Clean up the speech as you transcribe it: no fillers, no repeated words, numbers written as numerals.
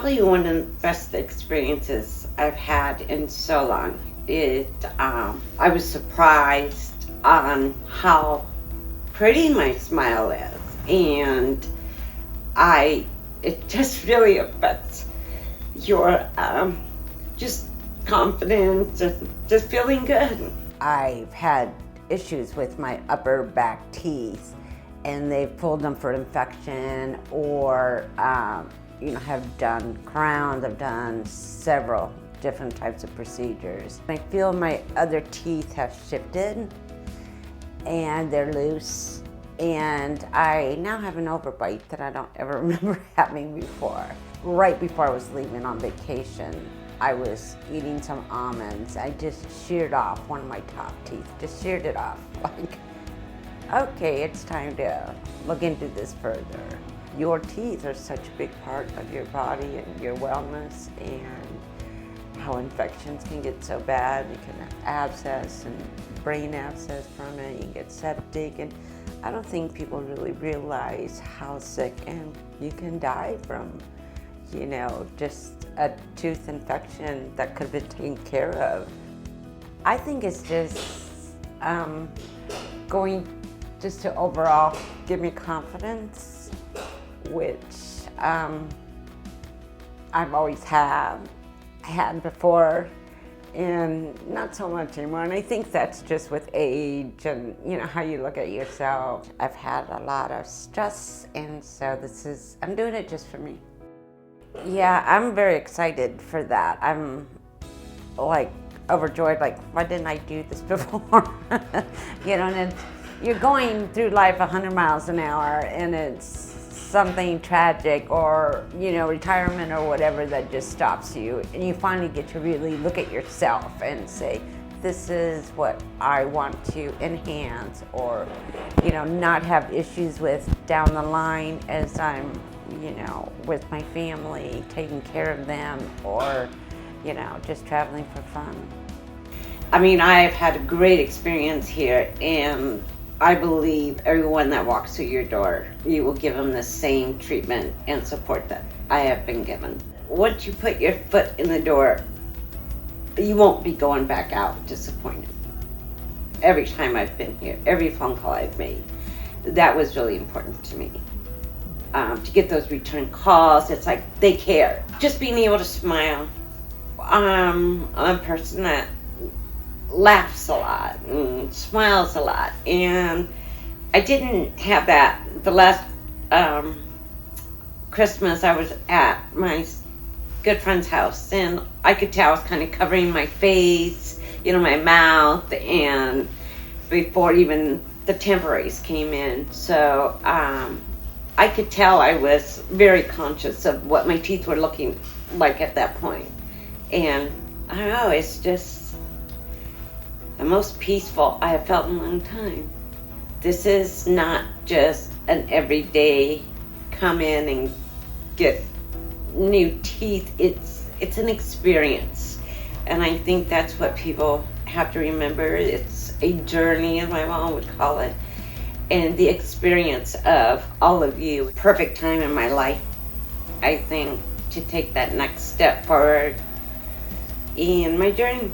probably one of the best experiences I've had in so long. I was surprised on how pretty my smile is, and it just really affects your just confidence and just feeling good. I've had issues with my upper back teeth, and they've pulled them for infection, or have done crowns. I've done several different types of procedures. I feel my other teeth have shifted and they're loose, and I now have an overbite that I don't ever remember having before. Right before I was leaving on vacation, I was eating some almonds. I just sheared off one of my top teeth, just sheared it off. Like, okay, it's time to look into this further. Your teeth are such a big part of your body and your wellness, and how infections can get so bad. You can have abscess and brain abscess from it. You can get septic, and I don't think people really realize how sick and you can die from, just a tooth infection that could have been taken care of. I think it's just going just to overall give me confidence, which I've always had before, and not so much anymore. And I think that's just with age and how you look at yourself. I've had a lot of stress, and so I'm doing it just for me. Yeah, I'm very excited for that. I'm like overjoyed, like, why didn't I do this before? And you're going through life 100 miles an hour, and it's something tragic or, retirement or whatever that just stops you. And you finally get to really look at yourself and say, this is what I want to enhance, or, not have issues with down the line as I'm, with my family, taking care of them, or, just traveling for fun. I mean, I've had a great experience here, and I believe everyone that walks through your door, you will give them the same treatment and support that I have been given. Once you put your foot in the door, you won't be going back out disappointed. Every time I've been here, every phone call I've made, that was really important to me. To get those return calls, it's like they care. Just being able to smile. I'm a person that laughs a lot and smiles a lot, and I didn't have that. The last Christmas I was at my good friend's house, and I could tell I was kind of covering my face, my mouth, and before even the temporaries came in, so I could tell I was very conscious of what my teeth were looking like at that point. And I don't know, it's just the most peaceful I have felt in a long time. This is not just an everyday come in and get new teeth. It's an experience. And I think that's what people have to remember. It's a journey, as my mom would call it. And the experience of all of you. Perfect time in my life, I think, to take that next step forward in my journey.